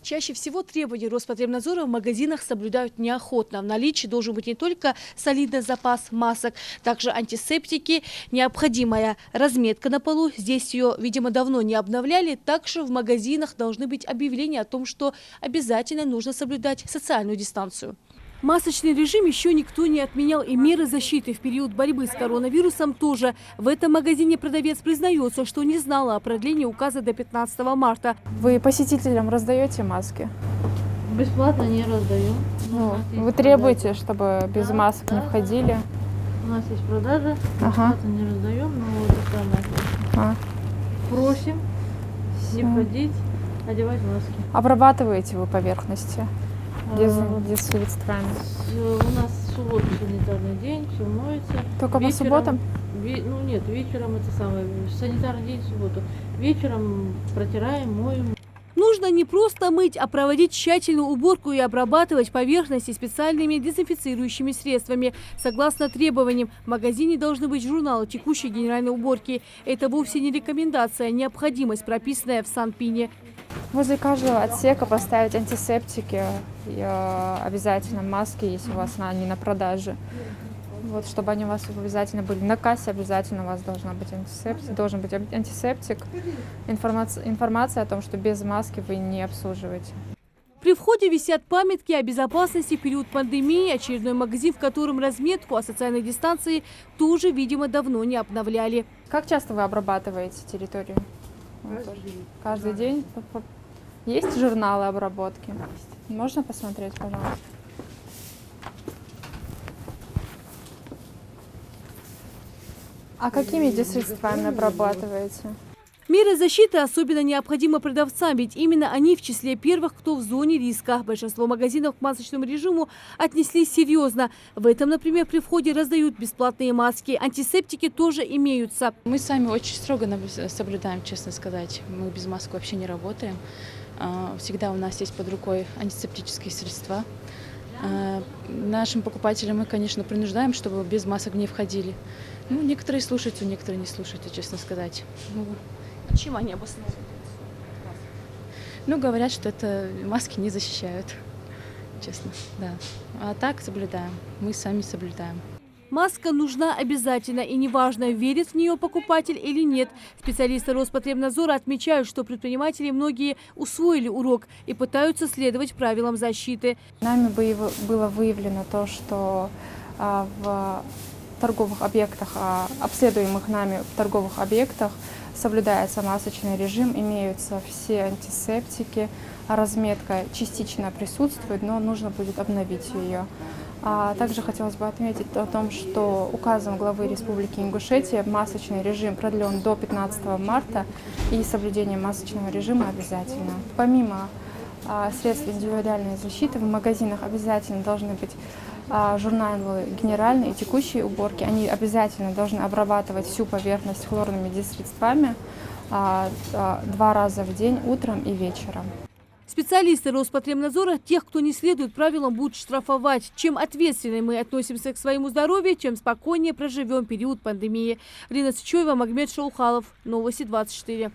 Чаще всего требования Роспотребнадзора в магазинах соблюдают неохотно. В наличии должен быть не только солидный запас масок, также антисептики, необходимая разметка на полу. Здесь ее, видимо, давно не обновляли. Также в магазинах должны быть объявления о том, что обязательно нужно соблюдать социальную дистанцию. Масочный режим еще никто не отменял, и меры защиты в период борьбы с коронавирусом тоже. В этом магазине продавец признается, что не знала о продлении указа до 15 марта. Вы посетителям раздаете маски? Бесплатно не раздаем. Вы требуете, чтобы без масок не входили? У нас есть продажа, бесплатно не раздаем, но вот это самое. Просим не входить, одевать маски. Обрабатываете вы поверхности дезинфекторами? У нас в субботу санитарный день, все моется. Только по субботам? Ну нет, вечером это самое, санитарный день в субботу. Вечером протираем, моем. Нужно не просто мыть, а проводить тщательную уборку и обрабатывать поверхности специальными дезинфицирующими средствами. Согласно требованиям, в магазине должны быть журналы текущей генеральной уборки. Это вовсе не рекомендация, а необходимость, прописанная в Санпине. Возле каждого отсека поставить антисептики и обязательно маски, если у вас они на продаже. Вот, чтобы они у вас обязательно были. На кассе обязательно у вас должен быть антисептик. Информация о том, что без маски вы не обслуживаете. При входе висят памятки о безопасности в период пандемии. Очередной магазин, в котором разметку о социальной дистанции тоже, видимо, давно не обновляли. Как часто вы обрабатываете территорию? Каждый день? Есть журналы обработки? Можно посмотреть, пожалуйста? А какими средствами обрабатываете? Меры защиты особенно необходимы продавцам, ведь именно они в числе первых, кто в зоне риска. Большинство магазинов к масочному режиму отнеслись серьезно. В этом, например, при входе раздают бесплатные маски. Антисептики тоже имеются. Мы сами очень строго соблюдаем, честно сказать. Мы без масок вообще не работаем. Всегда у нас есть под рукой антисептические средства. Нашим покупателям мы, конечно, принуждаем, чтобы без масок не входили. Ну, некоторые слушаются, некоторые не слушаются, честно сказать. Чем они обоснованы? Ну, говорят, что это маски не защищают, честно, да. А так соблюдаем, мы сами соблюдаем. Маска нужна обязательно, и неважно, верит в нее покупатель или нет. Специалисты Роспотребнадзора отмечают, что предприниматели многие усвоили урок и пытаются следовать правилам защиты. Нами было выявлено то, что в торговых объектах, обследуемых нами в торговых объектах, соблюдается масочный режим, имеются все антисептики, разметка частично присутствует, но нужно будет обновить ее. Также хотелось бы отметить о том, что указом главы Республики Ингушетия масочный режим продлен до 15 марта, и соблюдение масочного режима обязательно. Помимо средств индивидуальной защиты в магазинах обязательно должны быть журналы генеральной и текущей уборки. Они обязательно должны обрабатывать всю поверхность хлорными средствами 2 раза в день, утром и вечером. Специалисты Роспотребнадзора тех, кто не следует правилам, будут штрафовать. Чем ответственнее мы относимся к своему здоровью, тем спокойнее проживем период пандемии. Рина Сычева, Магомед Шаухалов. Новости 24.